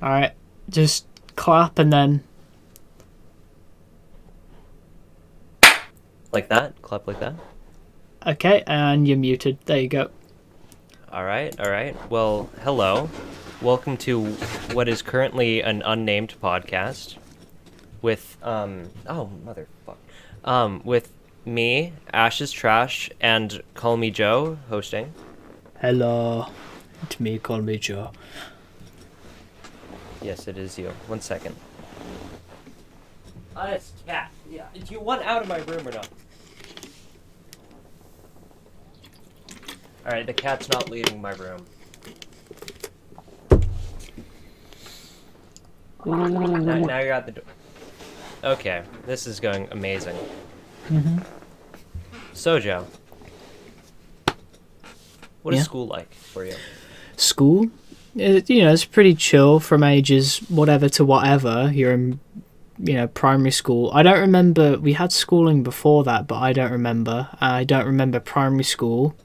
Alright, just clap and then... Like that? Clap like that? Okay, and you're muted. There you go. Alright, alright. Well, hello. Welcome to what is currently an unnamed podcast with, oh, motherfuck. With me, Ash's Trash, and Call Me Joe hosting. Hello. It's me, call me Joe. Yes, it is you. 1 second. Honest cat. Yeah. Do you want out of my room or not? Alright, the cat's not leaving my room. Now you're at the door. Okay, this is going amazing. Mm-hmm. So, Joe, what is Yeah. school like for you? School? It's pretty chill from ages whatever to whatever. You're in, primary school. I don't remember, we had schooling before that, but I don't remember. I don't remember primary school,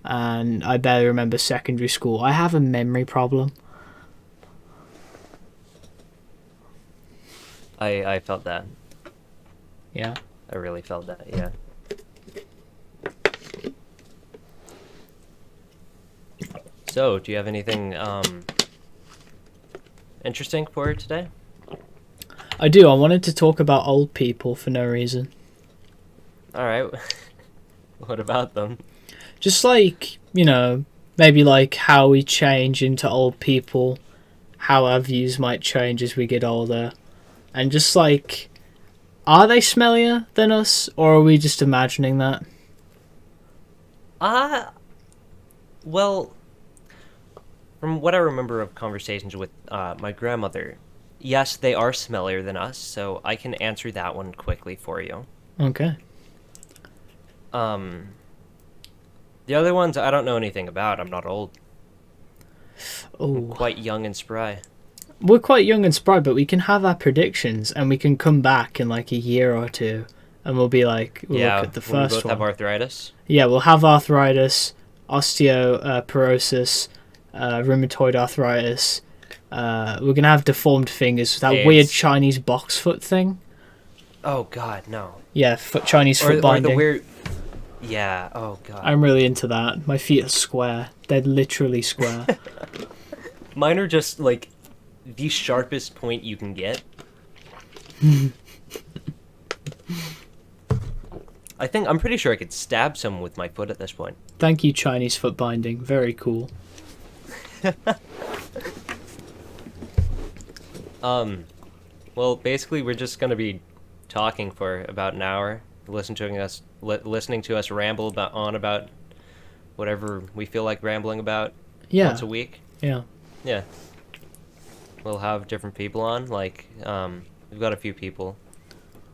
and I barely remember secondary school. I have a memory problem. I felt that. Yeah. I really felt that, yeah. So, do you have anything, interesting for today? I do. I wanted to talk about old people for no reason. Alright. What about them? Just like, maybe like how we change into old people, how our views might change as we get older, and just like, are they smellier than us, or are we just imagining that? Well, from what I remember of conversations with my grandmother, yes, they are smellier than us, so I can answer that one quickly for you. Okay. The other ones I don't know anything about. I'm not old. I'm Oh, quite young and spry. we're quite young and spry, but we can have our predictions, and we can come back in like a year or two, and we'll be like, we'll Yeah, look at the when we first both one. have arthritis. Yeah, we'll have arthritis, osteoporosis, rheumatoid arthritis. We're gonna have deformed fingers. That weird AIDS. Chinese box foot thing. Oh God, no. Yeah, Chinese foot Or the binding. weird. Yeah. Oh God. I'm really into that. My feet are square. They're literally square. Mine are just like the sharpest point you can get. I'm pretty sure I could stab someone with my foot at this point. Thank you, Chinese foot binding. Very cool. Well, basically, we're just gonna be talking for about an hour, listening to us ramble about whatever we feel like rambling about Yeah. once a week. Yeah. Yeah. We'll have different people on. We've got a few people.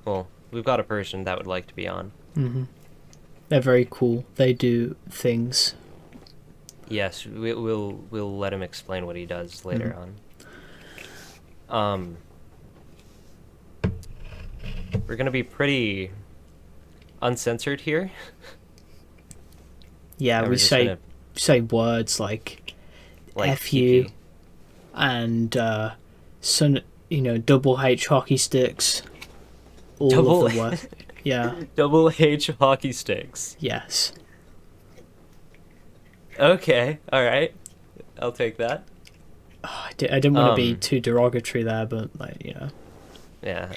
Well, we've got a person that would like to be on. Mhm. They're very cool. They do things. Yes, we'll let him explain what he does later on. We're gonna be pretty uncensored here. Yeah, And we we're just say gonna, say words like F pee-pee. you and double H hockey sticks. All Double- of the words. Yeah. Double H hockey sticks. Yes. Okay, alright. I'll take that. I didn't want to be too derogatory there, but Yeah.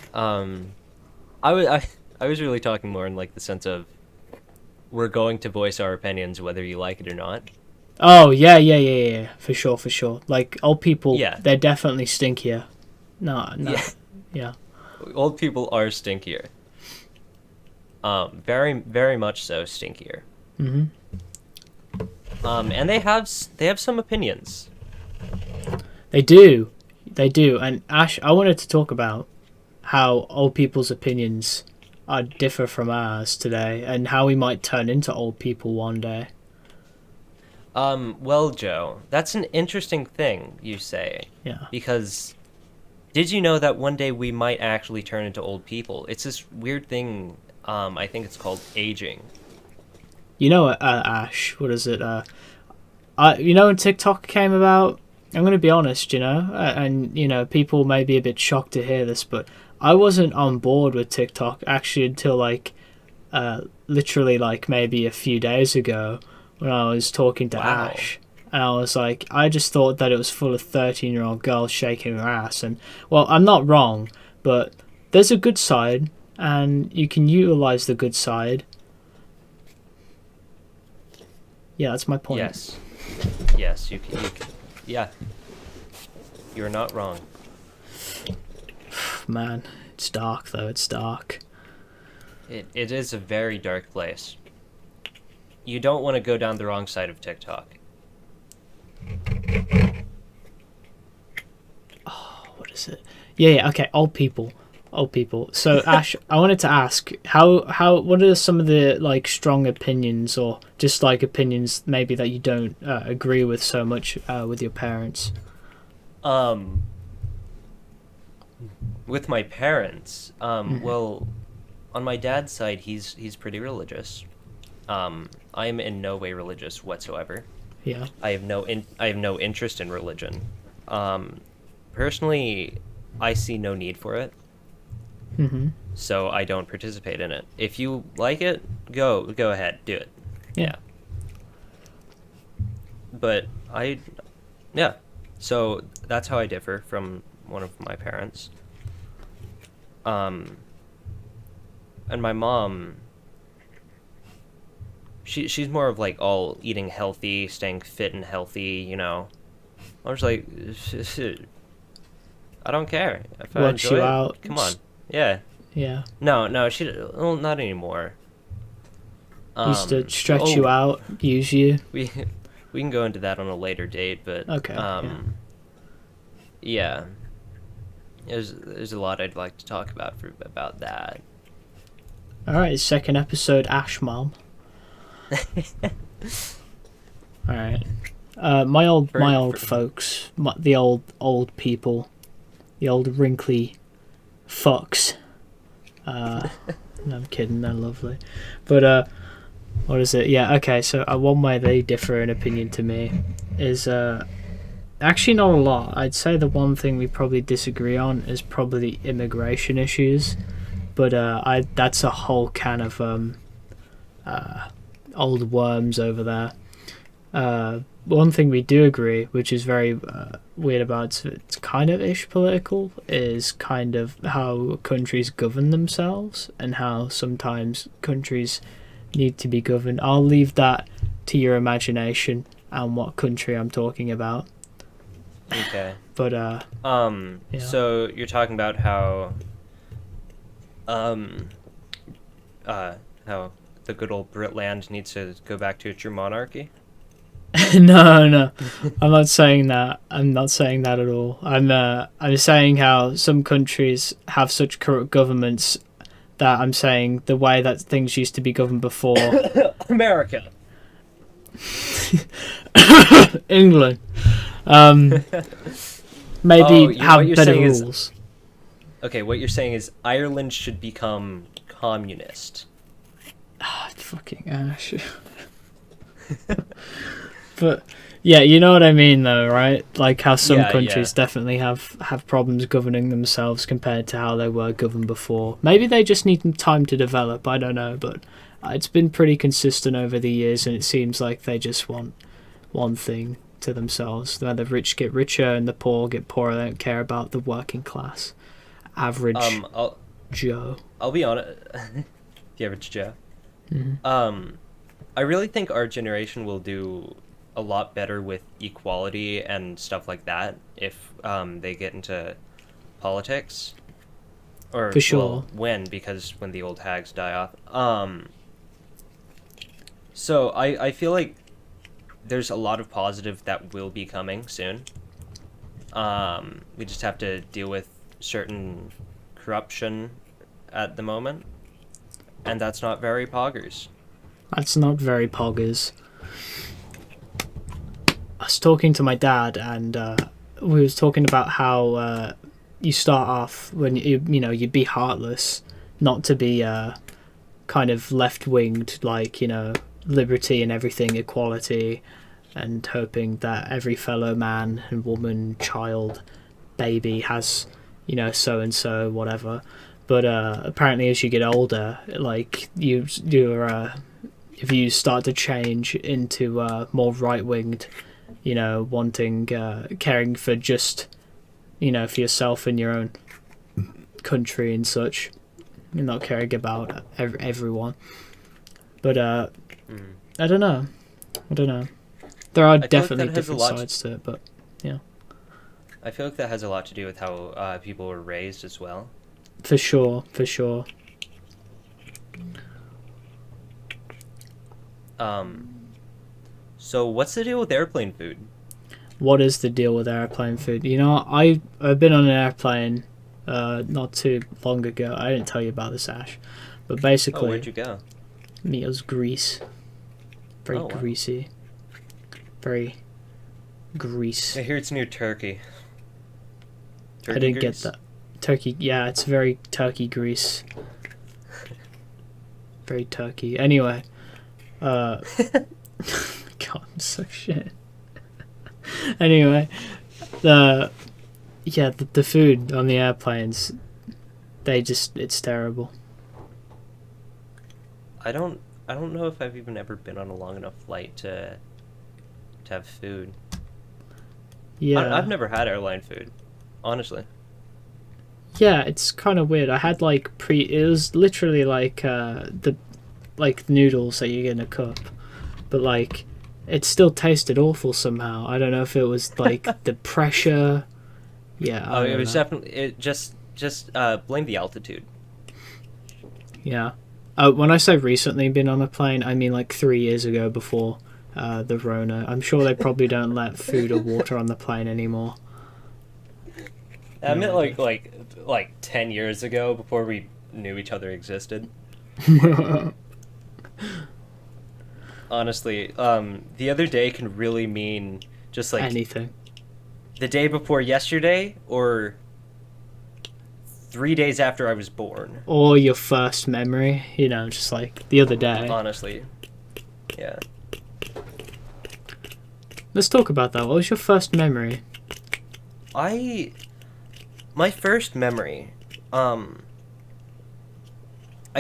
I was really talking more in like the sense of we're going to voice our opinions whether you like it or not. Oh yeah, for sure. Like old people, Yeah. they're definitely stinkier. No, yeah. Old people are stinkier. Very, very much so stinkier. Mhm. And they have some opinions. They do, And Ash, I wanted to talk about how old people's opinions are differ from ours today, and how we might turn into old people one day. Well, Joe, that's an interesting thing you say. Yeah. Because did you know that one day we might actually turn into old people? It's this weird thing, I think it's called aging. Ash, what is it? When TikTok came about, I'm going to be honest, and people may be a bit shocked to hear this, but I wasn't on board with TikTok actually until literally maybe a few days ago when I was talking to Wow. Ash. And I was like, I just thought that it was full of 13-year-old girls shaking their ass. And, well, I'm not wrong, but there's a good side, and you can utilize the good side. Yeah, that's my point. Yes, you can. Yeah. You're not wrong. Man, it's dark, though. It's dark. It is a very dark place. You don't want to go down the wrong side of TikTok. Oh, what is it? Yeah, okay, old people. So, Ash, I wanted to ask, what are some of the, strong opinions, or just, opinions maybe that you don't agree with so much with your parents? With my parents, well, on my dad's side, he's pretty religious. I'm in no way religious whatsoever. Yeah. I have no interest in religion. Personally, I see no need for it. Mm-hmm. So I don't participate in it. If you like it, go ahead, do it. Yeah. But so that's how I differ from one of my parents. And my mom, she's more of all eating healthy, staying fit and healthy, I'm just like, I don't care. If I Works enjoy you it, out. come on. Yeah. Yeah. No, not anymore. Used to stretch you out, use you. We can go into that on a later date, but Okay. yeah. There's a lot I'd like to talk about that. All right, second episode, Ash Mom. All right. My old folks, the old people, the old wrinkly fucks. No, I'm kidding. They're lovely, but what is it? Yeah, okay. So one way they differ in opinion to me is actually not a lot. I'd say the one thing we probably disagree on is probably the immigration issues, but that's a whole can of old worms over there. One thing we do agree, which is very weird about it's kind of ish political, is kind of how countries govern themselves and how sometimes countries need to be governed. I'll leave that to your imagination and what country I'm talking about. Okay. But yeah. So you're talking about how the good old Britland needs to go back to a true monarchy? No, I'm not saying that. I'm not saying that at all. I'm saying how some countries have such corrupt governments that I'm saying the way that things used to be governed before. America. England. Maybe have better rules. Okay, what you're saying is Ireland should become communist. Fucking Ash. But yeah, you know what I mean though, right? Like how some countries definitely have problems governing themselves compared to how they were governed before. Maybe they just need time to develop, I don't know, but it's been pretty consistent over the years, and it seems like they just want one thing to themselves. The rich get richer and the poor get poorer. They don't care about the working class. Average Joe. I'll be honest. The average Joe. Mm-hmm. I really think our generation will do a lot better with equality and stuff like that if they get into politics. Or, for sure. Well, because when the old hags die off. So I feel like there's a lot of positive that will be coming soon. We just have to deal with certain corruption at the moment. And that's not very poggers. That's not very poggers. I was talking to my dad, and we was talking about how you start off when you'd be heartless, not to be kind of left-winged, like liberty and everything, equality, and hoping that every fellow man and woman, child, baby has, so and so, whatever. But apparently, as you get older, like you're if you start to change into more right-winged, wanting caring for just, for yourself and your own country and such, and not caring about everyone. But I don't know. There are definitely different sides to it, but yeah. I feel like that has a lot to do with how people were raised as well. For sure. So what's the deal with airplane food? What is the deal with airplane food? I've been on an airplane not too long ago. I didn't tell you about this, Ash. But basically... Oh, where'd you go? It was Greece. Very wow. greasy. Very Greece. I hear it's near Turkey. I didn't get that. Turkey, yeah, it's very Turkey Greece. Very Turkey. Anyway, God, I'm so shit. Anyway, the food on the airplanes, it's terrible. I don't know if I've even ever been on a long enough flight to have food. Yeah, I've never had airline food, honestly. Yeah, it's kind of weird. I had it was literally the noodles that you get in a cup, but it still tasted awful somehow. I don't know if it was the pressure. Yeah. It was definitely just blame the altitude. Yeah. When I say recently been on a plane, I mean 3 years ago before the Rona. I'm sure they probably don't let food or water on the plane anymore. I meant like 10 years ago, before we knew each other existed. Honestly, the other day can really mean just anything. The day before yesterday, or 3 days after I was born. Or your first memory, just the other day. Honestly, yeah. Let's talk about that. What was your first memory? My first memory, I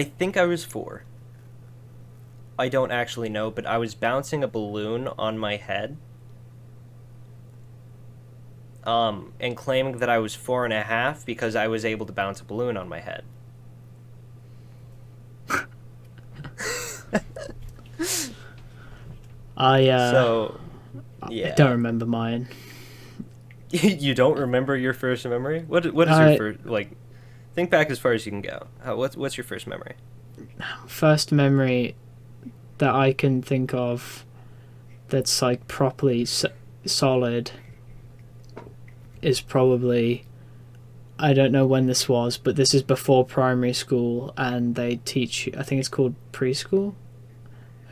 think I was 4. I don't actually know, but I was bouncing a balloon on my head, and claiming that I was 4.5 because I was able to bounce a balloon on my head. So, yeah. I don't remember mine. You don't remember your first memory? What is your first, think back as far as you can go. What's your first memory? First memory that I can think of that's properly solid is probably, I don't know when this was, but this is before primary school, and they teach, I think it's called preschool.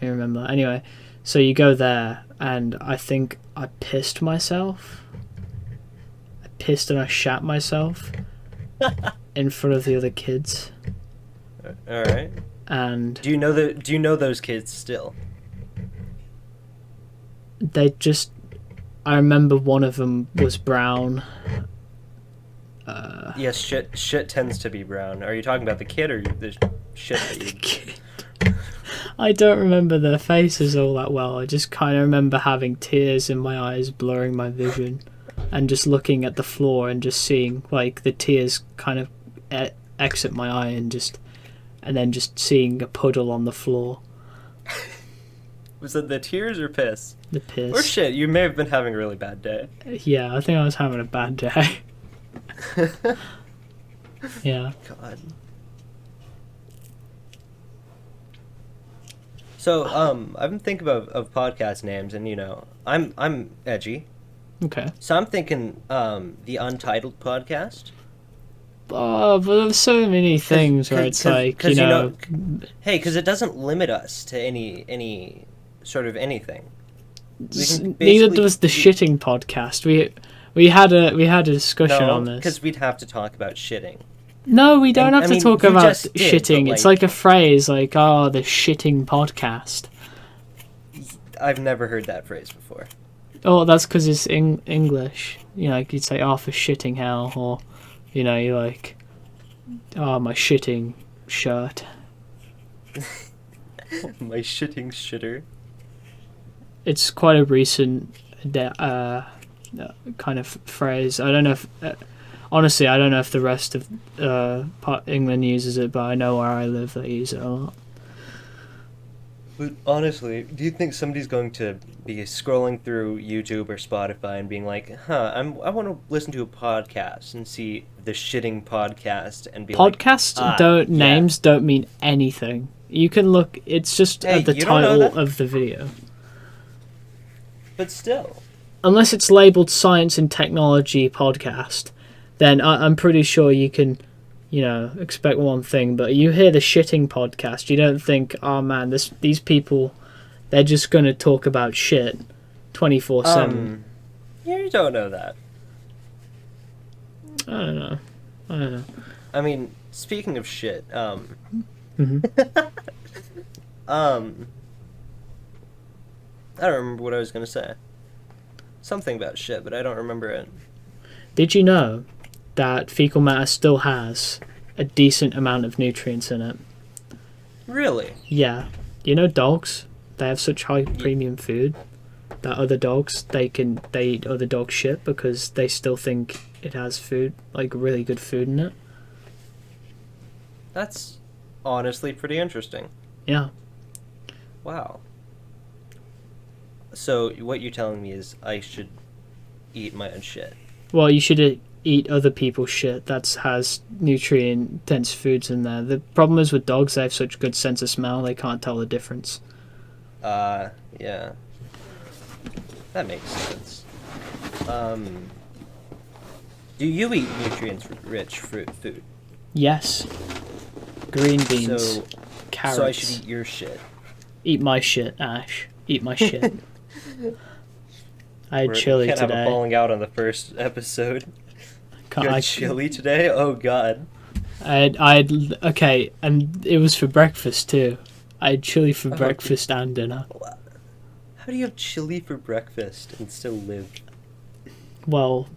I remember. Anyway, so you go there, and I think I pissed myself. And I shat myself in front of the other kids. All right. And do you know those kids still? I remember one of them was brown. Yes, shit tends to be brown. Are you talking about the kid or the shit that you... The kid. I don't remember their faces all that well. I just kind of remember having tears in my eyes, blurring my vision, and just looking at the floor and just seeing the tears kind of exit my eye, and then just seeing a puddle on the floor. Was it the tears or piss? The piss. Or shit, you may have been having a really bad day. Yeah, I think I was having a bad day. Yeah. God. So, I've been thinking of podcast names, and I'm edgy. Okay. So I'm thinking the Untitled podcast. Oh, but there's so many things where it's hey, because it doesn't limit us to any sort of anything. Neither does the shitting podcast. We had a discussion on this. Because we'd have to talk about shitting. No, we don't have to talk about shitting. Did, it's like a phrase, the shitting podcast. I've never heard that phrase before. Oh, that's because it's English. You know, like you'd say, "Oh, for shitting hell," or, you know, you're like, "Oh, my shitting shirt." My shitting shitter. It's quite a recent kind of phrase. I don't know if, honestly, I don't know if the rest of England uses it, but I know where I live they use it a lot. But honestly, do you think somebody's going to be scrolling through YouTube or Spotify and being like, I want to listen to a podcast and see the shitting podcast and be Podcasts like, names don't mean anything. You can look, it's just the title of the video. But still. Unless it's labeled Science and Technology Podcast, then I'm pretty sure you can, you know, expect one thing. But you hear the shitting podcast, you don't think, oh man, these people, they're just going to talk about shit 24/7. You don't know that. I don't know. I mean, speaking of shit, Mm-hmm. I don't remember what I was going to say. Something about shit, but I don't remember it. Did you know that fecal matter still has a decent amount of nutrients in it? Really? Yeah. You know dogs? They have such high premium food that other dogs, they eat other dog shit because they still think it has food, like really good food in it. That's honestly pretty interesting. Yeah. Wow. So what you're telling me is I should eat my own shit. Well, you should eat other people's shit that has nutrient-dense foods in there. The problem is with dogs, they have such good sense of smell, they can't tell the difference. Yeah. That makes sense. Do you eat nutrients-rich fruit food? Yes. Green beans. Carrots. So I should eat your shit. Eat my shit, Ash. Eat my shit. I had chili can't today. Have a falling out on the first episode. You had chili today? Oh god. Okay, and it was for breakfast too. I had chili for breakfast and dinner. How do you have chili for breakfast and still live? Well,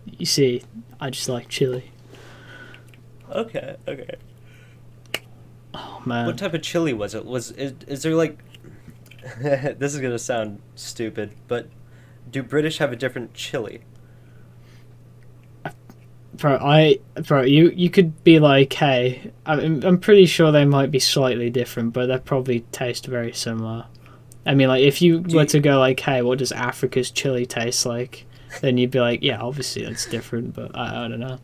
you see, I just like chili. Okay. Oh man. What type of chili was it? Is there like this is gonna sound stupid, but do British have a different chili? Bro, you could be like, hey, I'm pretty sure they might be slightly different, but they probably taste very similar. I mean, like, if you were to go like, hey, what does Africa's chili taste like? Then you'd be like, yeah, obviously that's different, but I don't know.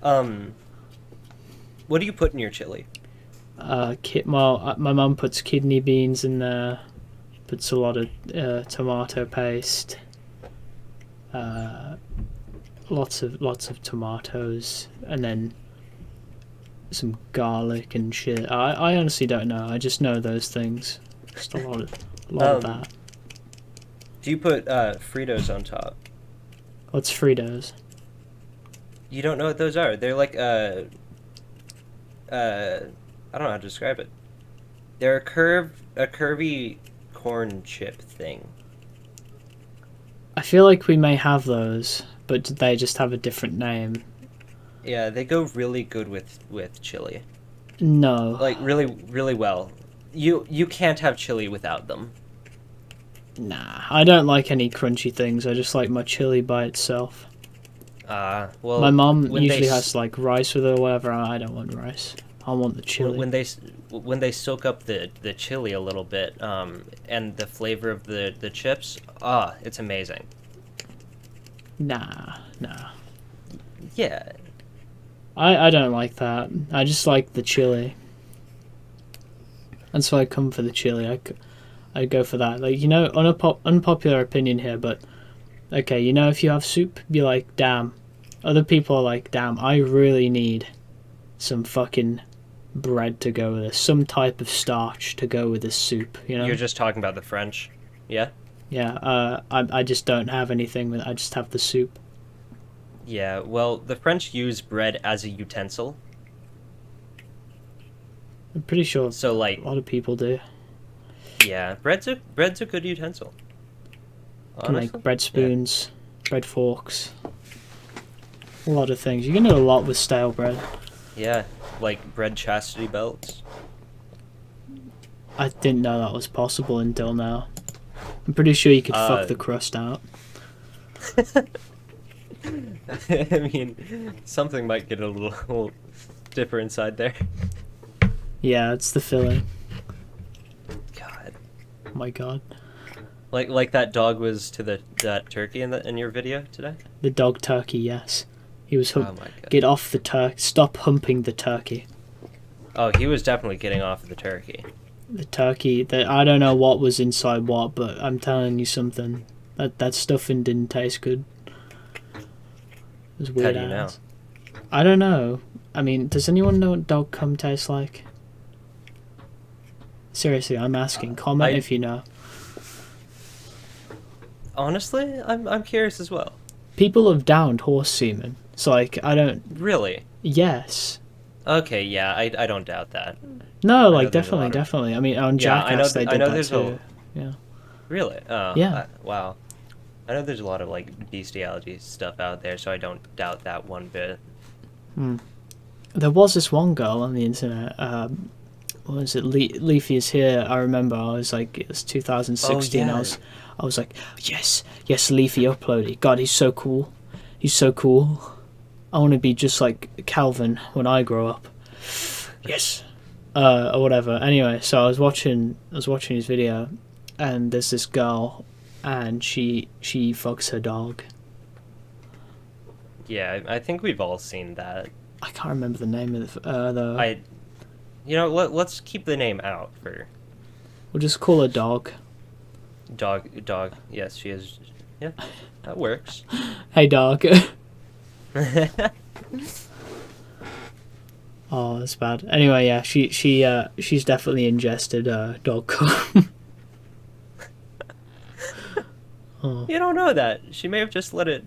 What do you put in your chili? My mum puts kidney beans in there, puts a lot of tomato paste, lots of tomatoes, and then some garlic and shit. I honestly don't know. I just know those things. Just a lot of that. Do you put Fritos on top? What's Fritos? You don't know what those are? They're like I don't know how to describe it. They're a curvy corn chip thing. I feel like we may have those, but they just have a different name. Yeah, they go really good with chili. No. Like really, really well. You can't have chili without them. Nah, I don't like any crunchy things. I just like my chili by itself. Well, my mom usually has like rice with it or whatever. I don't want rice. I want the chili. When they soak up the chili a little bit, and the flavor of the chips, it's amazing. Nah. Yeah. I don't like that. I just like the chili. That's why I come for the chili. I go for that. Like, you know, unpopular opinion here, but okay, you know, if you have soup, be like, damn. Other people are like, damn, I really need some fucking bread to go with this, some type of starch to go with this soup, you know? You're just talking about the French, yeah? Yeah, I just don't have anything with it. I just have the soup. Yeah, well, the French use bread as a utensil. I'm pretty sure so, like, a lot of people do. Yeah, bread's a good utensil. You can Honestly? make bread spoons, bread forks, a lot of things. You can do a lot with stale bread. Yeah, like bread chastity belts. I didn't know that was possible until now. I'm pretty sure you could fuck Uh, the crust out. I mean, something might get a little stiffer inside there. Yeah, it's the filling. God. Oh my god. Like that dog was to that turkey in your video today? The dog turkey, yes. He was Oh my god. get off the turkey. Stop humping the turkey. Oh, he was definitely getting off of the turkey. The turkey, I don't know what was inside what, but I'm telling you something. That stuffing didn't taste good. It was weird. How do you know? I don't know. I mean, does anyone know what dog cum tastes like? Seriously, I'm asking. Comment if you know. Honestly, I'm curious as well. People have downed horse semen. So, like, I don't... Really? Yes. Okay, yeah, I don't doubt that. No, like, definitely. I mean, on Yeah, Jackass, they did that too. a... Yeah. Really? Oh, Yeah. wow. I know there's a lot of, like, bestiality stuff out there, so I don't doubt that one bit. There was this one girl on the internet, what was it, Leafy is here. I remember I was like, it was 2016. Oh, yeah. I was like, yes, Leafy uploaded. God, he's so cool. I want to be just like Calvin when I grow up. Yes. Or whatever. Anyway, so I was watching his video, and there's this girl, and she fucks her dog. Yeah, I think we've all seen that. I can't remember the name of the. Let's keep the name out for We'll just call her Dog. dog. Yes, she is. Yeah, that works. Hey, Dog. Oh, that's bad. Anyway, yeah, she's definitely ingested dog cum. Oh. You don't know that. She may have just let it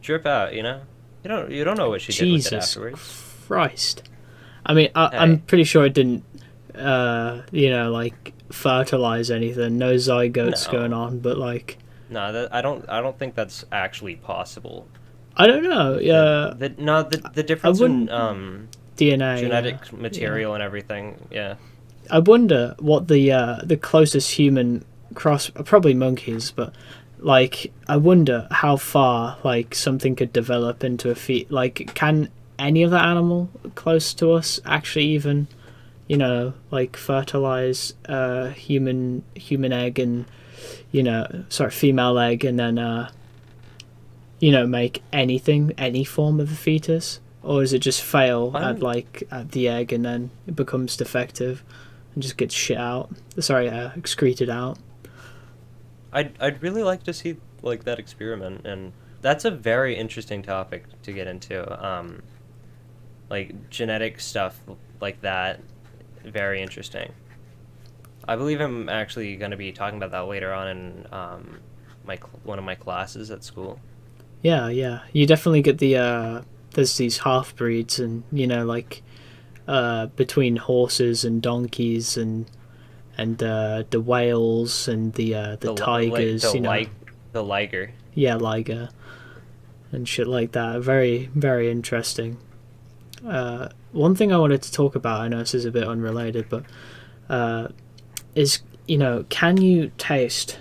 drip out. You know. You don't know what she did with it afterwards. Jesus Christ. I mean, I'm pretty sure it didn't, like fertilize anything. No zygotes going on, but like. No, I don't think that's actually possible. I don't know. Yeah. The difference in DNA, genetic material and everything. Yeah. I wonder what the closest human cross, probably monkeys, but like I wonder how far like something could develop into a like can any other animal close to us actually even like fertilize human egg and female egg and then make any form of a fetus, or does it just fail at the egg and then it becomes defective and just gets excreted out? I'd really like to see like that experiment, and that's a very interesting topic to get into. Like genetic stuff like that, very interesting. I believe I'm actually going to be talking about that later on in one of my classes at school. Yeah, you definitely get the there's these half breeds, and between horses and donkeys and the whales and the tigers, the liger. Yeah, liger and shit like that. Very, very interesting. One thing I wanted to talk about, I know this is a bit unrelated, but is can you taste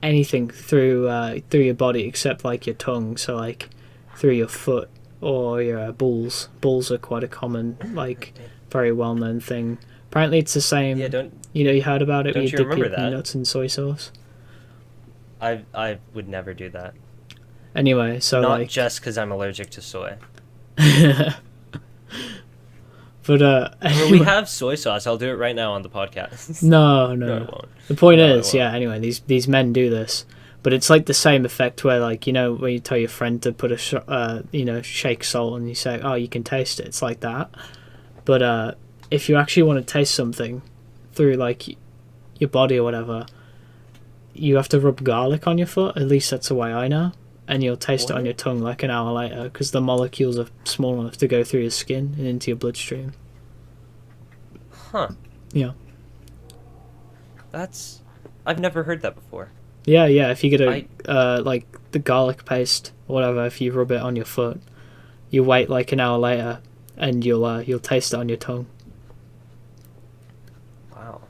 anything through your body except like your tongue? So like through your foot or your balls. Balls are quite a common, like very well known thing. Apparently it's the same. Yeah, you heard about it? Don't you remember that? Peanuts in soy sauce. I would never do that. Anyway, so not just because I'm allergic to soy. But we have soy sauce. I'll do it right now on the podcast. No. I won't. The point is, anyway, these men do this, but it's like the same effect where like when you tell your friend to put a shake salt and you say, oh, you can taste it. It's like that. But if you actually want to taste something through like your body or whatever, you have to rub garlic on your foot. At least that's the way I know. And you'll taste it on your tongue like an hour later because the molecules are small enough to go through your skin and into your bloodstream. Huh. Yeah. I've never heard that before. Yeah, if you get like the garlic paste or whatever, if you rub it on your foot, you wait like an hour later, and you'll taste it on your tongue. Wow.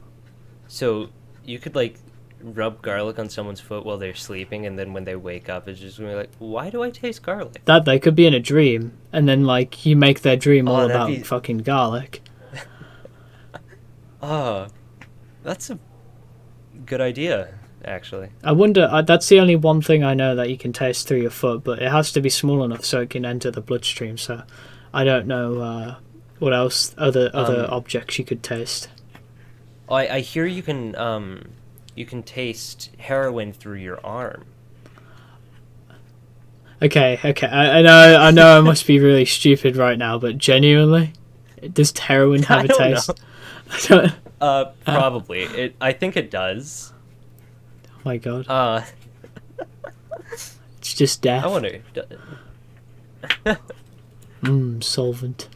So you could like rub garlic on someone's foot while they're sleeping, and then when they wake up, it's just gonna be like, why do I taste garlic? That they could be in a dream, and then like you make their dream all about be... fucking garlic. Oh, that's a good idea, actually. I wonder. That's the only one thing I know that you can taste through your foot, but it has to be small enough so it can enter the bloodstream. So I don't know what else other objects you could taste. I hear you can taste heroin through your arm. Okay. I know I must be really stupid right now, but genuinely, does heroin have a taste? Probably. I think it does. Oh my god. It's just death. I wonder. Solvent.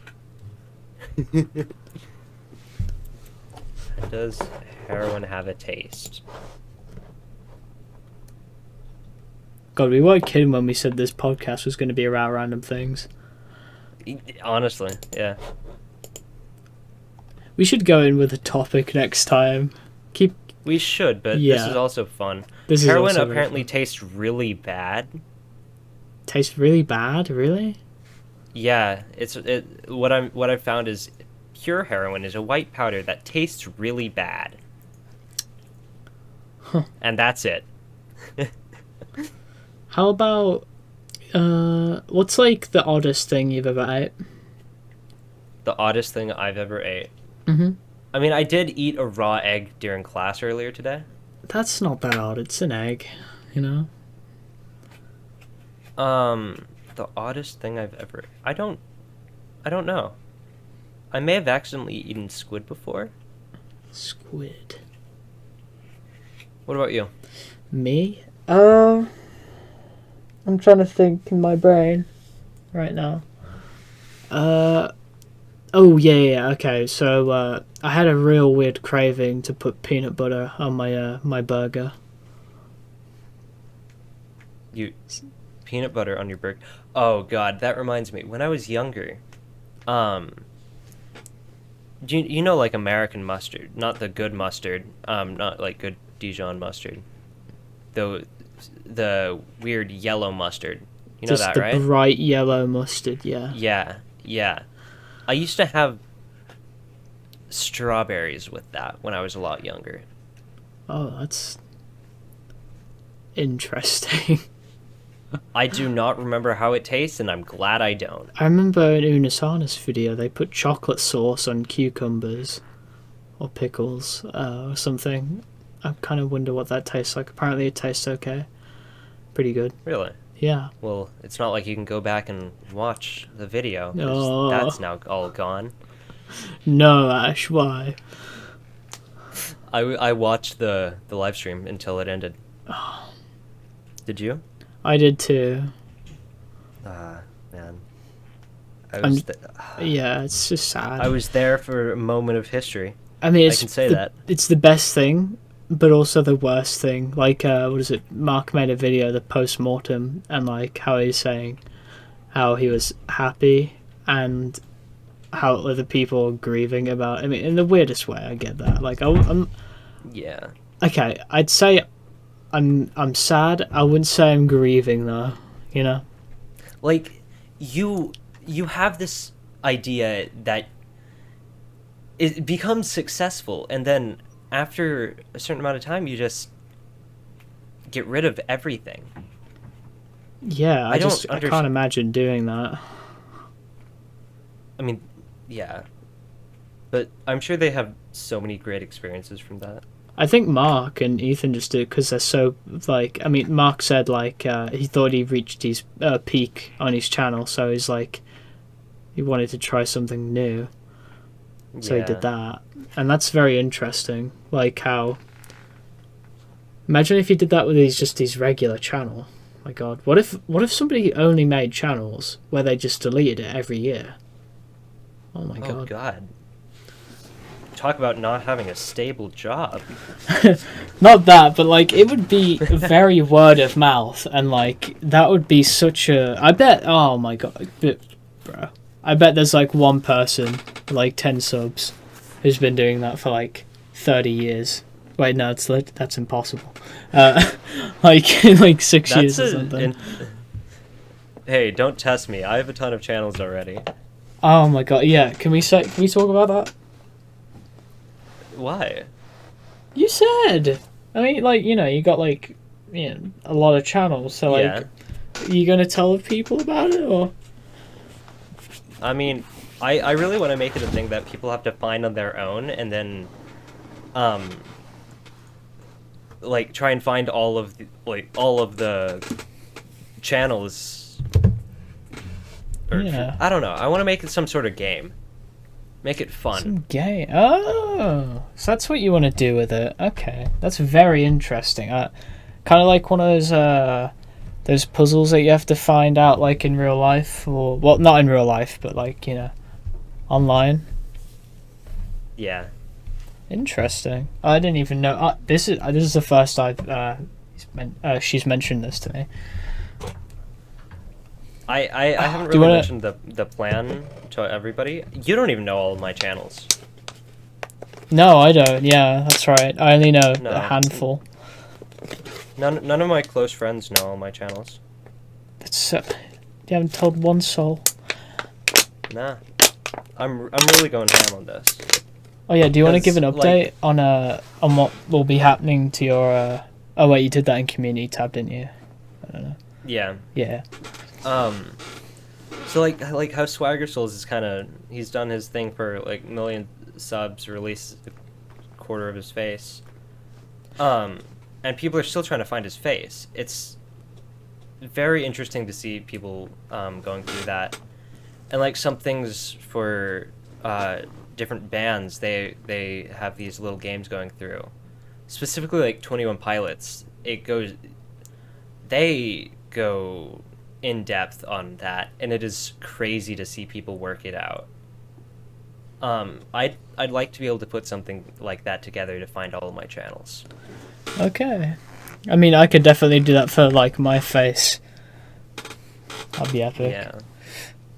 Does heroin have a taste? God, we weren't kidding when we said this podcast was going to be about random things. Honestly, yeah. We should go in with a topic next time. We should, but yeah. This is also fun. This heroin is also apparently tastes really bad. Tastes really bad, really? Yeah, what I've found is pure heroin is a white powder that tastes really bad. Huh. And that's it. How about what's like the oddest thing you've ever ate? The oddest thing I've ever ate. Mm-hmm. I mean, I did eat a raw egg during class earlier today. That's not that odd. It's an egg, you know. The oddest thing I've ever... I don't know. I may have accidentally eaten squid before. Squid. What about you? Me? I'm trying to think in my brain right now. Oh, yeah, okay. So, I had a real weird craving to put peanut butter on my burger. Peanut butter on your burger? Oh, God, that reminds me. When I was younger, you know, like American mustard, not the good mustard, not like good Dijon mustard. The weird yellow mustard. You know Just that, the right? bright yellow mustard, yeah. Yeah. I used to have strawberries with that when I was a lot younger. Oh, that's interesting. I do not remember how it tastes, and I'm glad I don't. I remember in Unasana's video, they put chocolate sauce on cucumbers or pickles or something. I kind of wonder what that tastes like. Apparently it tastes okay. Pretty good. Really? Yeah. Well, it's not like you can go back and watch the video. Oh. That's now all gone. No, Ash, why? I watched the live stream until it ended. Oh. Did you? I did too. Man. Yeah, it's just sad. I was there for a moment of history. I mean, I can say that. It's the best thing, but also the worst thing. Like, what is it? Mark made a video, the post-mortem, and like how he's saying how he was happy and how other people are grieving about. I mean, in the weirdest way. I get that. Like, I'm. Yeah. Okay, I'd say I'm sad. I wouldn't say I'm grieving though. You know. Like, you have this idea that it becomes successful, and then after a certain amount of time, you just get rid of everything. Yeah, I can't imagine doing that. I mean, yeah. But I'm sure they have so many great experiences from that. I think Mark and Ethan just do it because they're so, like... I mean, Mark said, like, he thought he reached his peak on his channel, so he's like... He wanted to try something new. So he did that. And that's very interesting. Like how... Imagine if he did that with his regular channel. My God. What if somebody only made channels where they just deleted it every year? Oh my God. Oh God. talk about not having a stable job. Not that, but like it would be very word of mouth, and like that would be such a. I bet. Oh my god, bro! I bet there's like one person, like 10 subs, who's been doing that for like 30 years. Wait, no, that's impossible. Like 6 years or something. Hey, don't test me. I have a ton of channels already. Oh my god, yeah. Can we talk about that? Why? You said. I mean, like, you got like, a lot of channels. So like, Yeah. are you gonna tell people about it or? I mean, I really want to make it a thing that people have to find on their own, and then, like try and find all of the channels. Or, Yeah. I don't know. I want to make it some sort of game. Make it fun. Some game. Oh, so that's what you want to do with it. Okay, that's very interesting. Kind of like one of those puzzles that you have to find out like in real life, or well, not in real life, but like online. Yeah. Interesting. I didn't even know. This is the first she's mentioned this to me. I haven't really mentioned the plan to everybody. You don't even know all of my channels. No, I don't. Yeah, that's right. I only know No. a handful. None of my close friends know all my channels. That's you haven't told one soul. Nah. I'm really going ham on this. Oh yeah, do you want to give an Because, update on what will be happening to your oh wait, you did that in community tab, didn't you? I don't know. Yeah. Yeah. So like how Swagger Souls is he's done his thing for like 1 million subs, released a quarter of his face. And people are still trying to find his face. It's very interesting to see people going through that. And like some things for different bands, they have these little games going through. Specifically like 21 Pilots, they go in depth on that, and it is crazy to see people work it out. I'd like to be able to put something like that together to find all of my channels. Okay. I mean, I could definitely do that for like my face. That'd be epic. Yeah.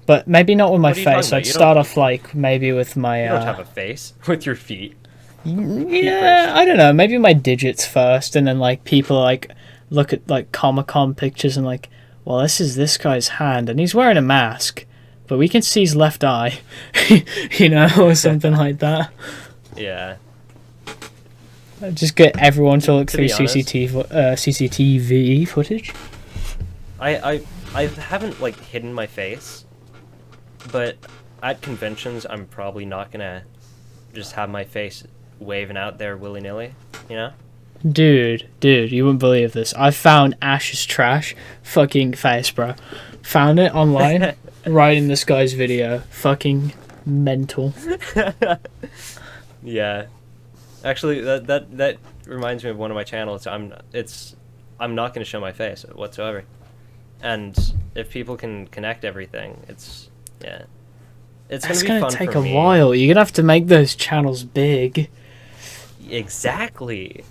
But maybe not with my What are you talking face. about? I'd You start don't- off like maybe with my. You don't have a face with your feet. Yeah, I don't know. Maybe my digits first, and then like people like look at like Comic-Con pictures and like, well, this is this guy's hand, and he's wearing a mask, but we can see his left eye, or something like that. Yeah. Just get everyone to look To through be honest- CCTV footage. I haven't like hidden my face, but at conventions I'm probably not gonna just have my face waving out there willy-nilly, Dude, you wouldn't believe this. I found Ash's trash fucking face, bro. Found it online, right in this guy's video. Fucking mental. Yeah. Actually, that reminds me of one of my channels. I'm not going to show my face whatsoever. And if people can connect everything, it's going to It's be gonna fun take for a me. while. You're gonna have to make those channels big. Exactly.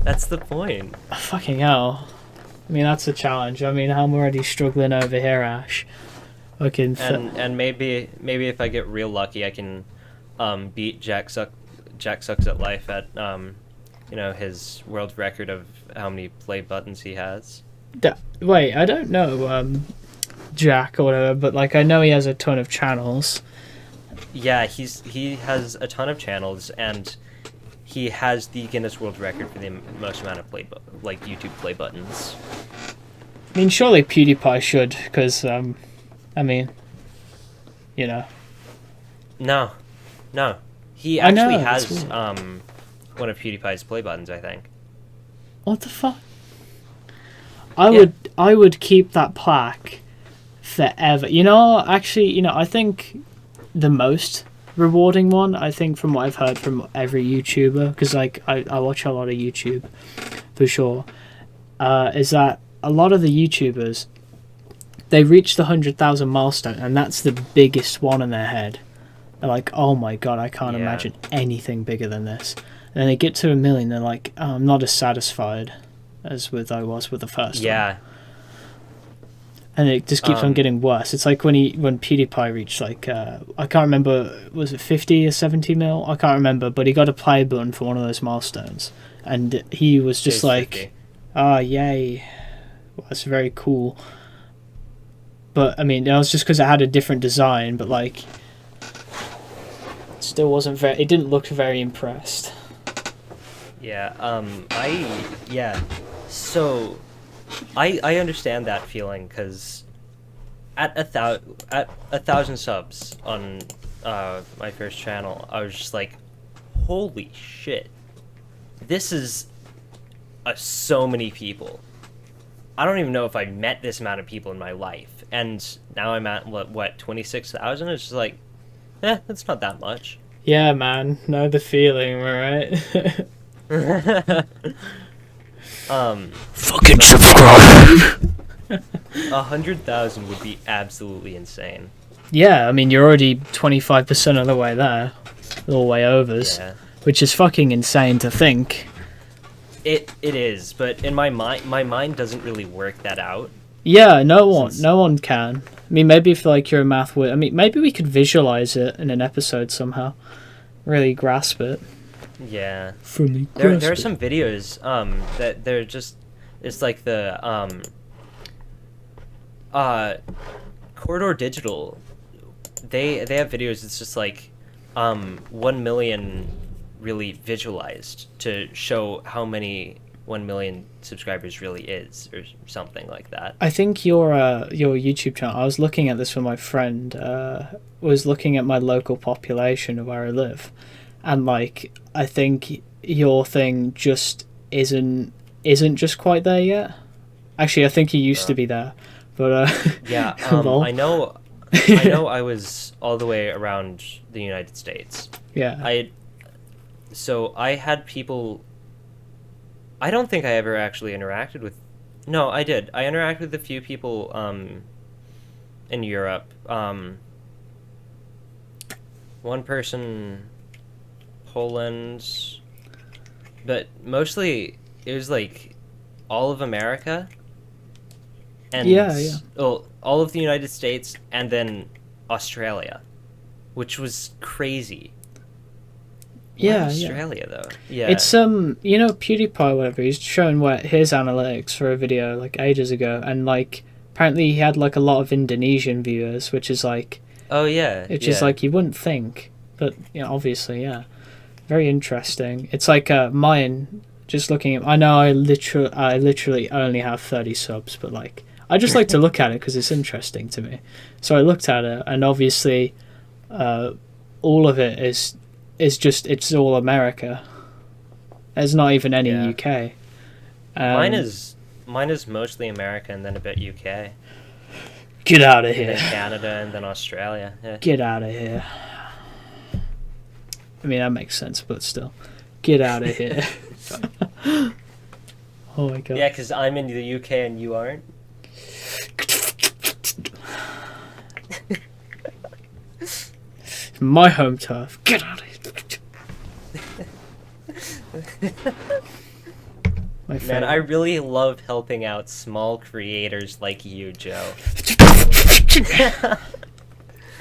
That's the point. Fucking hell. I mean, that's a challenge. I mean, I'm already struggling over here, Ash. Fucking. And maybe if I get real lucky, I can beat Jack Sucks at Life at his world record of how many play buttons he has. Wait, I don't know Jack or whatever, but like I know he has a ton of channels. Yeah, he has a ton of channels, and he has the Guinness World Record for the most amount of YouTube play buttons. I mean, surely PewDiePie should, because I mean, No. He I know, actually that's has weird. one of PewDiePie's play buttons, I think. What the fuck? I would keep that plaque forever. Actually, I think the most rewarding one, I think from what I've heard from every YouTuber, because like I watch a lot of YouTube for sure, is that a lot of the YouTubers, they reach the 100,000 milestone, and that's the biggest one in their head. They're like, oh my god, I can't imagine anything bigger than this. And then they get to 1 million, they're like, oh, I'm not as satisfied as I was with the first one. Yeah. And it just keeps on getting worse. It's like when PewDiePie reached like I can't remember, was it 50 or 70 mil? I can't remember, but he got a play button for one of those milestones, and he was just like, "Ah, yay, well, that's very cool." But I mean, that was just because it had a different design, but like, it still wasn't very. It didn't look very impressed. Yeah. So. I understand that feeling, because at 1,000 subs on my first channel, I was just like, holy shit, this is so many people. I don't even know if I met this amount of people in my life, and now I'm at what 26,000. It's just like, that's not that much. Yeah, man, know the feeling, right? Fucking subscribe. 100,000 would be absolutely insane. Yeah, I mean, you're already 25% of the way there, all way overs, which is fucking insane to think. It is, but in my mind doesn't really work that out. Yeah, no one can. I mean, maybe if like you're a math I mean, maybe we could visualize it in an episode somehow, really grasp it. Yeah, there are some videos that they're just, it's like the Corridor Digital, they have videos. It's just like 1 million really visualized to show how many 1 million subscribers really is, or something like that. I think your YouTube channel, I was looking at this with my friend, was looking at my local population of where I live, and like, I think your thing just isn't just quite there yet. Actually, I think he used to be there, but yeah. I know I was all the way around the United States. Yeah. I had people. I don't think I ever actually interacted with. No, I did. I interacted with a few people in Europe. One person, Poland, but mostly it was like all of America, and well, all of the United States, and then Australia, which was crazy. Yeah, Australia though. Yeah, it's you know, PewDiePie, whatever, he's showing his analytics for a video like ages ago, and like apparently he had like a lot of Indonesian viewers, which is like, which is like you wouldn't think, but obviously, very interesting. It's like mine. Just looking at, I know I literally only have 30 subs, but like I just like to look at it because it's interesting to me. So I looked at it, and obviously, all of it is just, it's all America. There's not even any UK. Mine is mostly America and then a bit UK. Get out of here. And then Canada and then Australia. Yeah. Get out of here. I mean, that makes sense, but still, get out of here. Oh my god. Yeah, because I'm in the UK and you aren't. My home turf. Get out of here. Man, I really love helping out small creators like you, Joe.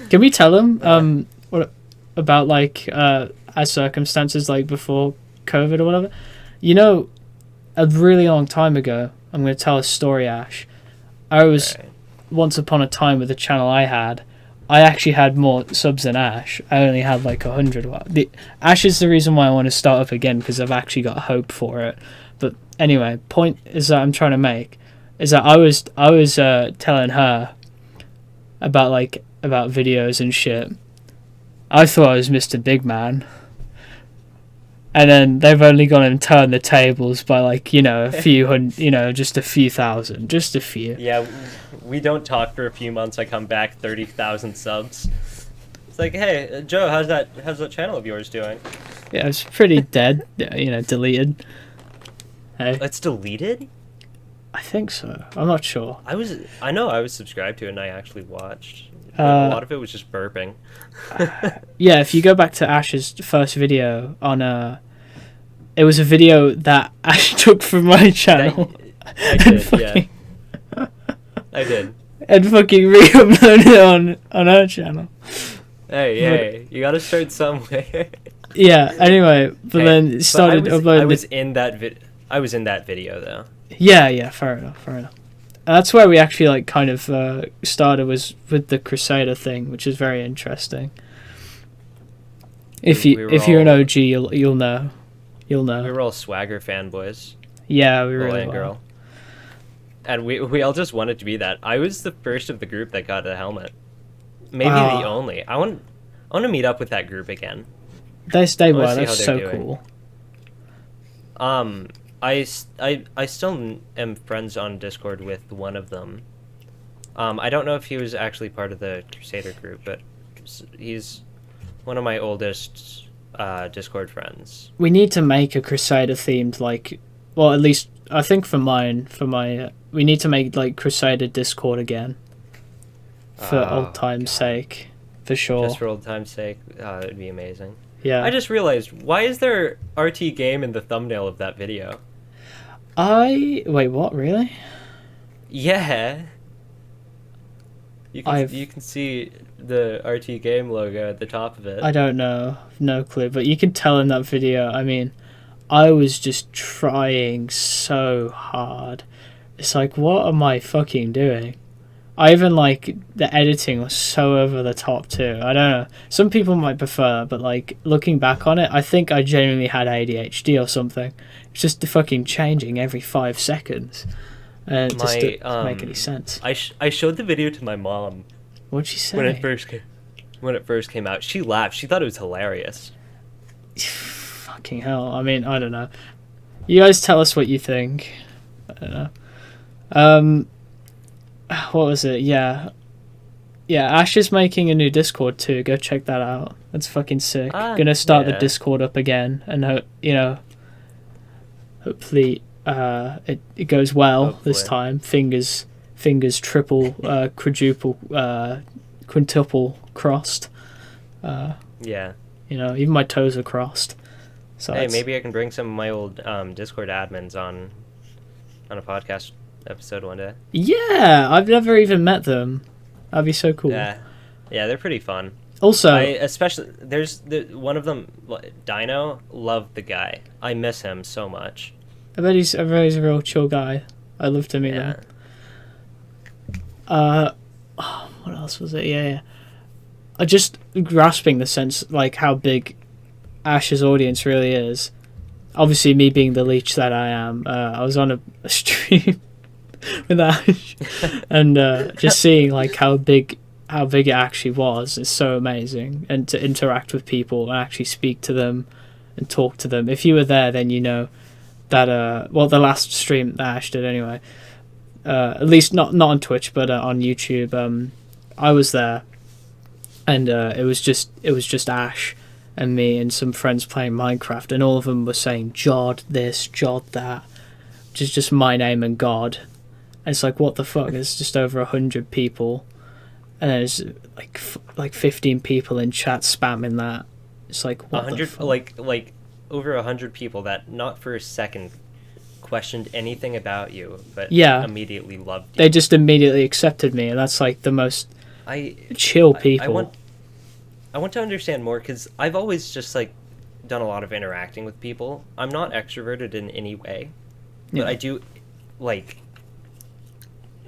Can we tell them what about like our circumstances like before COVID or whatever? You know, a really long time ago, I'm going to tell a story, Ash. I was once upon a time with the channel I actually had more subs than Ash. I only had like 100. Ash is the reason why I want to start up again, because I've actually got hope for it. But anyway, point is that I'm trying to make is that I was telling her about videos and shit. I thought I was Mr. Big Man. And then they've only gone and turned the tables by like, a few hundred, just a few thousand, just a few. Yeah, we don't talk for a few months. I come back 30,000 subs. It's like, hey, Joe, how's that channel of yours doing? Yeah, it's pretty dead. Deleted. Hey, it's deleted? I think so. I'm not sure. I know I was subscribed to it and I actually watched but a lot of it was just burping. Yeah, if you go back to Ash's first video on it was a video that Ash took from my channel. I did, yeah. I did. And fucking re-uploaded it on her channel. Hey, you gotta start somewhere. Yeah, anyway, but then it started uploading. I was in that video though. Yeah, fair enough. That's where we actually like kind of started, was with the Crusader thing, which is very interesting. If you're an OG, you'll know. We were all Swagger fanboys. Yeah, we really and were. Girl. And we all just wanted to be that. I was the first of the group that got a helmet. Maybe the only. I want to meet up with that group again. They were. That's so cool. I still am friends on Discord with one of them. I don't know if he was actually part of the Crusader group, but he's one of my oldest Discord friends. We need to make a Crusader themed, like, well, at least I think for my we need to make like Crusader Discord again for old time's sake, for sure. Just for old time's sake, it'd be amazing. Yeah. I just realized, why is there RT Game in the thumbnail of that video? Wait, what? Really? Yeah. You can see the RT Game logo at the top of it. I don't know, no clue, but you can tell in that video. I mean, I was just trying so hard. It's like, what am I fucking doing? I even, like, the editing was so over the top too. I don't know. Some people might prefer that, but, like, looking back on it, I think I genuinely had ADHD or something. It's just fucking changing every 5 seconds. And it just doesn't make any sense. I showed the video to my mom. What'd she say? When it first came out. She laughed. She thought it was hilarious. Fucking hell. I mean, I don't know. You guys tell us what you think. I don't know. What was it? Yeah, Ash is making a new Discord too. Go check that out. That's fucking sick. Gonna start the Discord up again, and hopefully it goes well this time. Fingers triple, quadruple, quintuple crossed. Yeah. Even my toes are crossed. So hey, maybe I can bring some of my old Discord admins on a podcast episode one day. Yeah, I've never even met them. That'd be so cool. Yeah, they're pretty fun. Also, especially there's one of them, Dino. Love the guy. I miss him so much. I bet he's a real chill guy. I'd love to meet him. What else was it? Yeah. I just grasping the sense, like, how big Ash's audience really is. Obviously, me being the leech that I am, I was on a stream with Ash, and just seeing like how big it actually was is so amazing. And to interact with people and actually speak to them and talk to them. If you were there, then you know that the last stream that Ash did anyway, at least not on Twitch but on YouTube, I was there, and it was just Ash and me and some friends playing Minecraft, and all of them were saying Jod this, Jod that, which is just my name and God. And it's like, what the fuck? There's just over 100 people, and there's like 15 people in chat spamming that. It's like, what 100, the fuck? like over 100 people that not for a second questioned anything about you, but immediately loved you. They just immediately accepted me, and that's like the most chill people. I want to understand more, because I've always just like done a lot of interacting with people. I'm not extroverted in any way, but I do like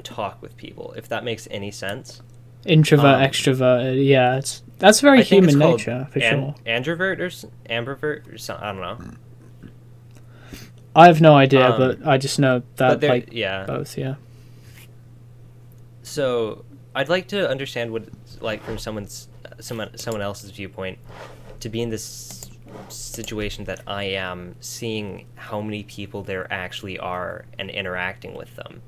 talk with people, if that makes any sense. Introvert, extroverted, yeah, that's very human nature for sure. Ambivert or ambivert or something, I don't know. I have no idea, but I just know that both. Yeah. So I'd like to understand what it's like from someone else's viewpoint to be in this situation that I am, seeing how many people there actually are and interacting with them.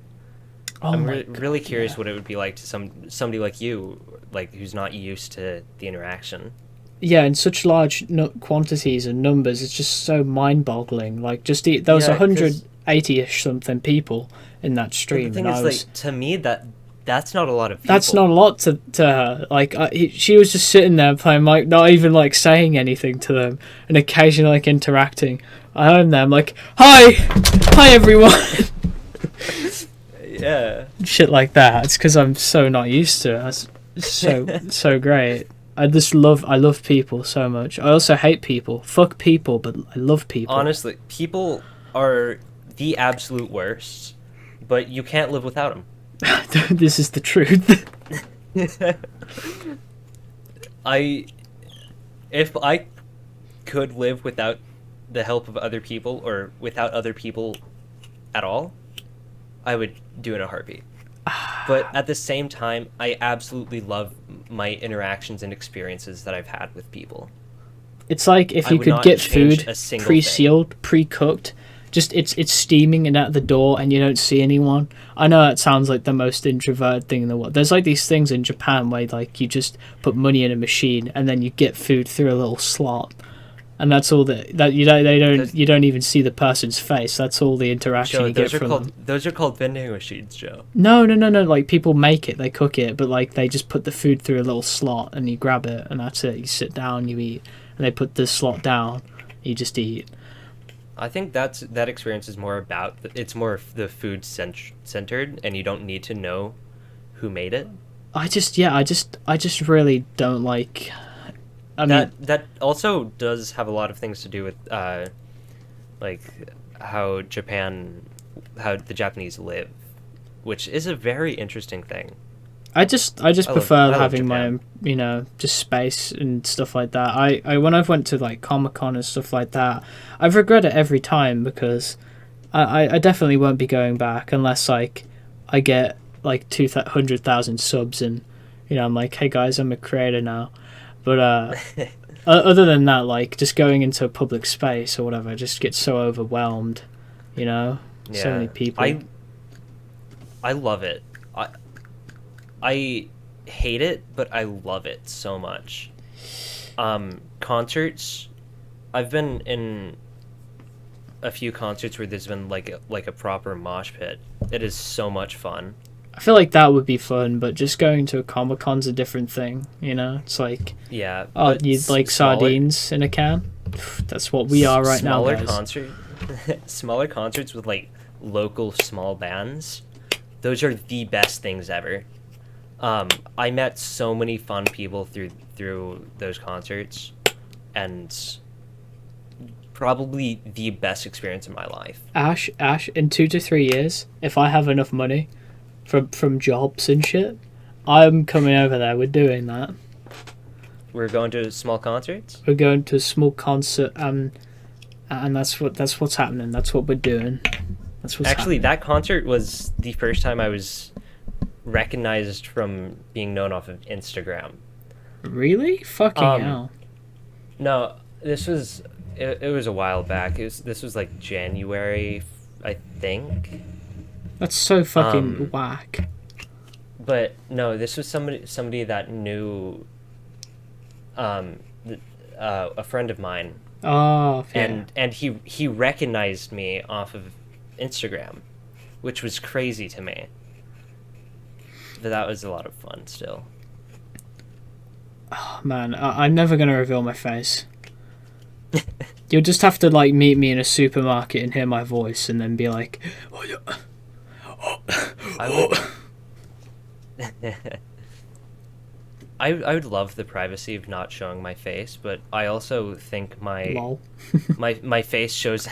I'm really curious what it would be like to somebody like you, like who's not used to the interaction. Yeah, in such large quantities and numbers, it's just so mind-boggling. Like, there was 180-ish something people in that stream. The thing is, like, to me, that that's not a lot of people. That's not a lot to her. Like, she was just sitting there playing Mike, not even, like, saying anything to them, and occasionally, like, interacting. I'm there, I'm like, hi! Hi, everyone! Yeah. Shit like that. It's because I'm so not used to it. That's so great. I love people so much. I also hate people. Fuck people, but I love people. Honestly, people are the absolute worst, but you can't live without them. This is the truth. If I could live without the help of other people, or without other people at all, I would do it in a heartbeat. But at the same time, I absolutely love my interactions and experiences that I've had with people. It's like if you could get food pre-sealed, pre-cooked, just it's steaming and at the door and you don't see anyone. I know that sounds like the most introverted thing in the world. There's like these things in Japan where like you just put money in a machine and then you get food through a little slot, and that's all that you don't even see the person's face. That's all the interaction you get from them. Those are called vending machines, Joe. No. Like people make it, they cook it, but like they just put the food through a little slot and you grab it and that's it. You sit down, you eat, and they put the slot down, you just eat. I think that experience is more about, it's more the food centered, and you don't need to know who made it. I just really don't like. That also does have a lot of things to do with like how the Japanese live, which is a very interesting thing. I just prefer having my own, just space and stuff like that. I when I've went to like Comic-Con and stuff like that, I've regretted it every time because I definitely won't be going back unless like I get like 200,000 subs and I'm like, hey guys, I'm a creator now. But other than that, like just going into a public space or whatever, I just get so overwhelmed, so many people. I love it. I hate it, but I love it so much. Concerts, I've been in a few concerts where there's been like a proper mosh pit. It is so much fun. I feel like that would be fun, but just going to a Comic-Con's a different thing, It's like, you'd like sardines in a can? That's what we are right now, guys. Smaller concerts with like local small bands, those are the best things ever. I met so many fun people through those concerts, and probably the best experience of my life. Ash, in 2 to 3 years, if I have enough money from jobs and shit, I'm coming over there. We're doing that. We're going to small concerts? We're going to a small concert, and that's what's happening. That's what we're doing. That's what's happening. That concert was the first time I was recognized from being known off of Instagram. Really? Fucking hell. No, this was it was a while back. This was like January, I think. That's so fucking whack. But no, this was somebody that knew a friend of mine. Oh, yeah. And he recognized me off of Instagram, which was crazy to me. But that was a lot of fun still. Oh, man, I'm never going to reveal my face. You'll just have to like meet me in a supermarket and hear my voice and then be like, oh, yeah. I would love the privacy of not showing my face, but I also think my my face shows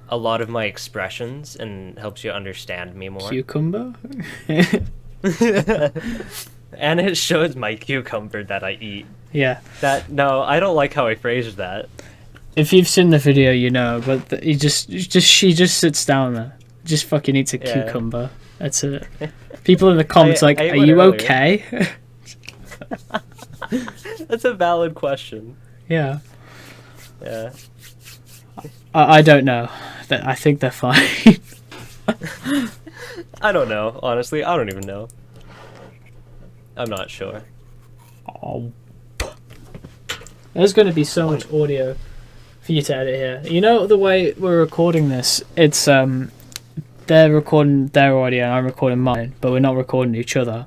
a lot of my expressions and helps you understand me more. Cucumber? And it shows my cucumber that I eat. Yeah. I don't like how I phrased that. If you've seen the video, but she just sits down there, just fucking eats a cucumber. That's it. People in the comments are you okay? That's a valid question. Yeah. Yeah. I don't know. I think they're fine. I don't know. Honestly, I don't even know. I'm not sure. Oh. There's going to be so much audio for you to edit here. The way we're recording this, it's they're recording their audio and I'm recording mine, but we're not recording each other.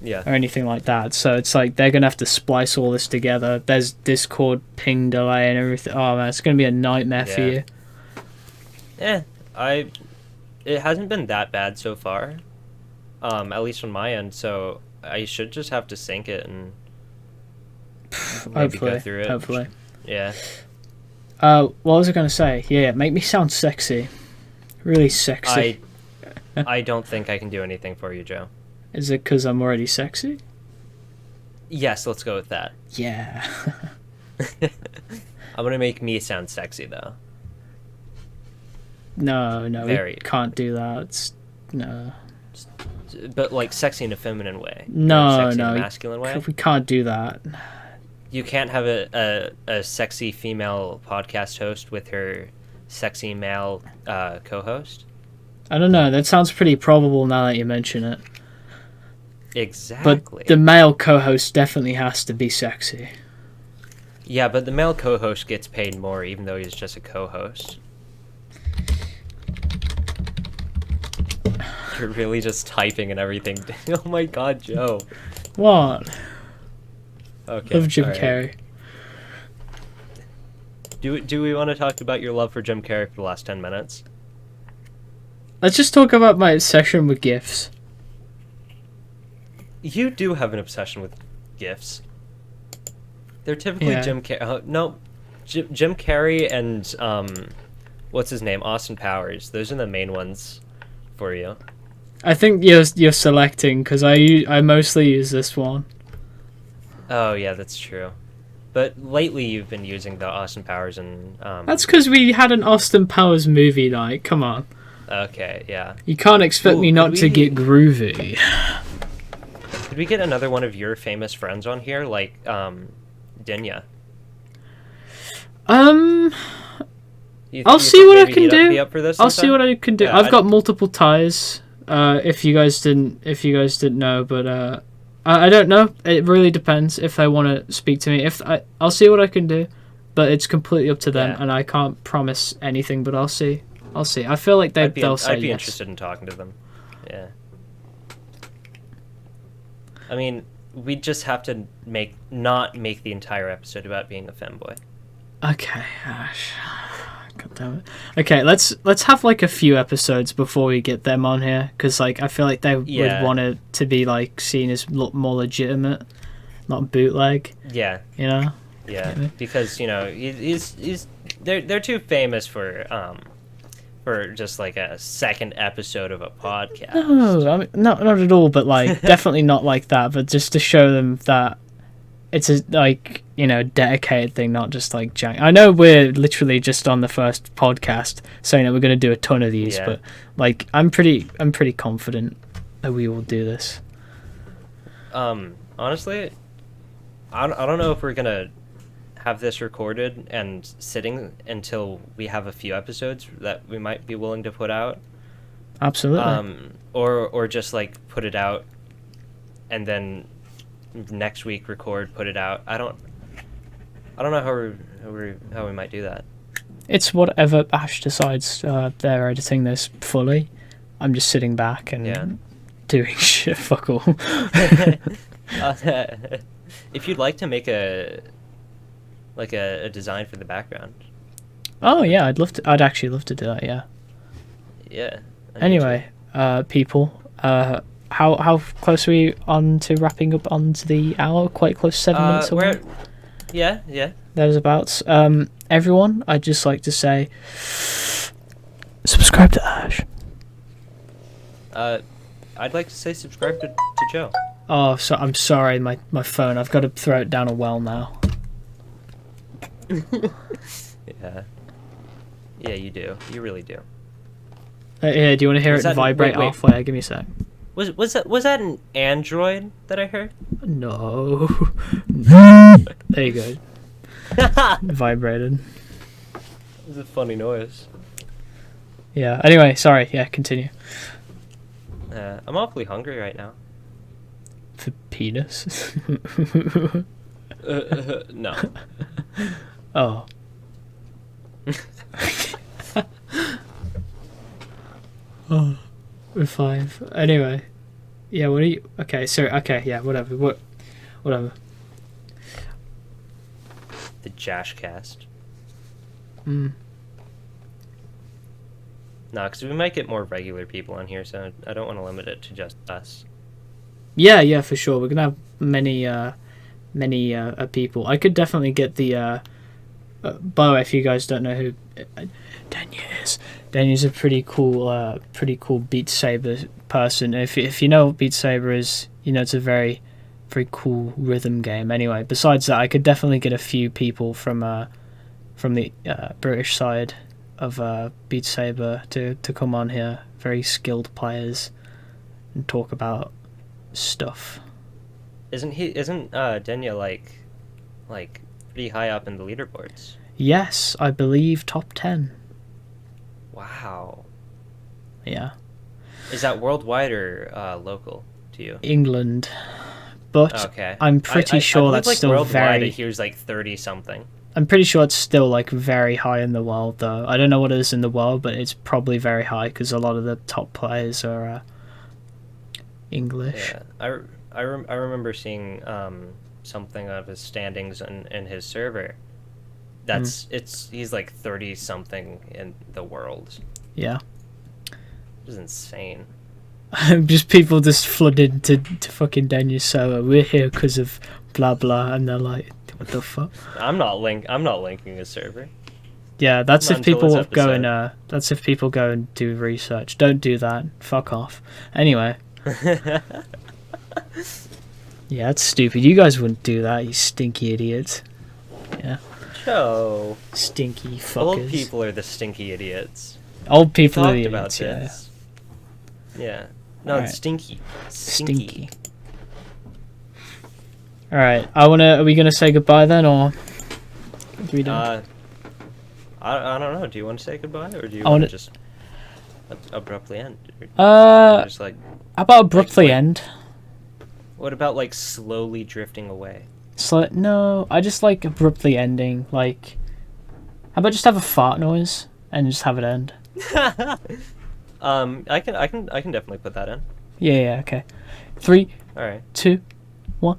Yeah. Or anything like that. So it's like they're gonna have to splice all this together. There's Discord ping delay and everything. Oh man, it's gonna be a nightmare for you. It hasn't been that bad so far. At least on my end, so I should just have to sync it and maybe go through it. Hopefully. Yeah. What was I gonna say? Yeah, make me sound sexy. Really sexy. I don't think I can do anything for you, Joe. Is it because I'm already sexy? Yes, let's go with that. Yeah. I'm gonna make me sound sexy though. No, we can't do that. No. But like sexy in a feminine way. No, sexy no. in a masculine way. We can't do that. You can't have a sexy female podcast host with her sexy male co-host? I don't know. That sounds pretty probable now that you mention it. Exactly. But the male co-host definitely has to be sexy. Yeah, but the male co-host gets paid more even though he's just a co-host. You're really just typing and everything. Oh my god, Joe. What? Okay. Love Jim Carrey. Do we want to talk about your love for Jim Carrey for the last 10 minutes? Let's just talk about my obsession with GIFs. You do have an obsession with GIFs. They're typically Jim Carrey. No, Jim Carrey and what's his name? Austin Powers. Those are the main ones for you. I think you're selecting because I mostly use this one. Oh yeah, that's true. But lately you've been using the Austin Powers and That's because we had an Austin Powers movie night. Come on. Okay, yeah. You can't expect me not to get groovy. Could we get another one of your famous friends on here, like Dinya? I'll see what I can do. I'll see what I can do. Yeah, I've got multiple ties. If you guys didn't know, but I don't know. It really depends if they want to speak to me. I'll see what I can do, but it's completely up to them, and I can't promise anything. But I'll see. I feel like they'll say yes. I'd be interested in talking to them. Yeah. I mean, we just have to not make the entire episode about being a femboy. Okay, Ash. God damn it. Okay, let's have like a few episodes before we get them on here, because like I feel like they would want it to be like seen as more legitimate, not bootleg. Yeah. You know. Yeah, because they're too famous for just like a second episode of a podcast. No, I mean, not at all. But like definitely not like that. But just to show them that it's a dedicated thing, not just like jank. I know we're literally just on the first podcast saying that we're going to do a ton of these, but like I'm pretty confident that we will do this. Honestly, I don't know if we're gonna have this recorded and sitting until we have a few episodes that we might be willing to put out. Absolutely. Or just like put it out and then next week put it out. I don't know how we might do that. It's whatever Ash decides. They're editing this fully. I'm just sitting back and doing shit. Fuck all. If you'd like to make a design for the background. Oh yeah, I'd actually love to do that. Yeah. Yeah. Anyway, people, how close are we on to wrapping up onto the hour? Quite close, 7 minutes away. Yeah. There's everyone, I'd just like to say, subscribe to Ash. I'd like to say subscribe to Joe. Oh, so I'm sorry, my phone. I've got to throw it down a well now. Yeah, you do. You really do. Yeah, do you want to hear it vibrate halfway? Give me a sec. Was that an Android that I heard? No. There you go. Vibrated. It was a funny noise. Yeah. Anyway, sorry. Yeah, continue. I'm awfully hungry right now. For penis? No. Oh. Oh, we're 5. Anyway, yeah. What are you? Okay, so okay, yeah. Whatever. Whatever. The Jashcast. Mm. No, because we might get more regular people on here, so I don't want to limit it to just us. Yeah, for sure. We're gonna have many people. I could definitely get the. By the way, if you guys don't know who Danny's a pretty cool Beat Saber person. If you know what Beat Saber is, you know it's a very, very cool rhythm game. Anyway, besides that, I could definitely get a few people from the British side of Beat Saber to come on here. Very skilled players, and talk about stuff. Isn't Denya like pretty high up in the leaderboards? Yes, I believe top 10. Wow. Yeah. Is that worldwide or local to you? England. But okay. I'm pretty sure I believe, that's like, still worldwide, very... He was like 30 something. I'm pretty sure it's still like very high in the world, though. I don't know what it is in the world, but it's probably very high because a lot of the top players are English. Yeah, I remember seeing something of his standings in his server. He's like 30 something in the world. Yeah. It was insane. Just people just flooded to fucking Daniel's server. We're here because of blah blah, and they're like, what the fuck? I'm not linking his server. Yeah, that's Not if people until this go and that's if people go and do research. Don't do that. Fuck off. Anyway. Yeah, that's stupid. You guys wouldn't do that, you stinky idiots. Yeah. Joe. Stinky fuckers. Old people are the stinky idiots. Old people are We the talked about idiots, this. Yeah. No, Alright. it's stinky. Stinky. Alright, are we gonna say goodbye then, or do we don't? I don't know. Do you want to say goodbye, or do you want to just abruptly end? Just like, how about abruptly like, end? what about like slowly drifting away? No, I just like abruptly ending. Like, how about just have a fart noise and just have it end? I can definitely put that in. Yeah, okay. 3, All right. 2, 1.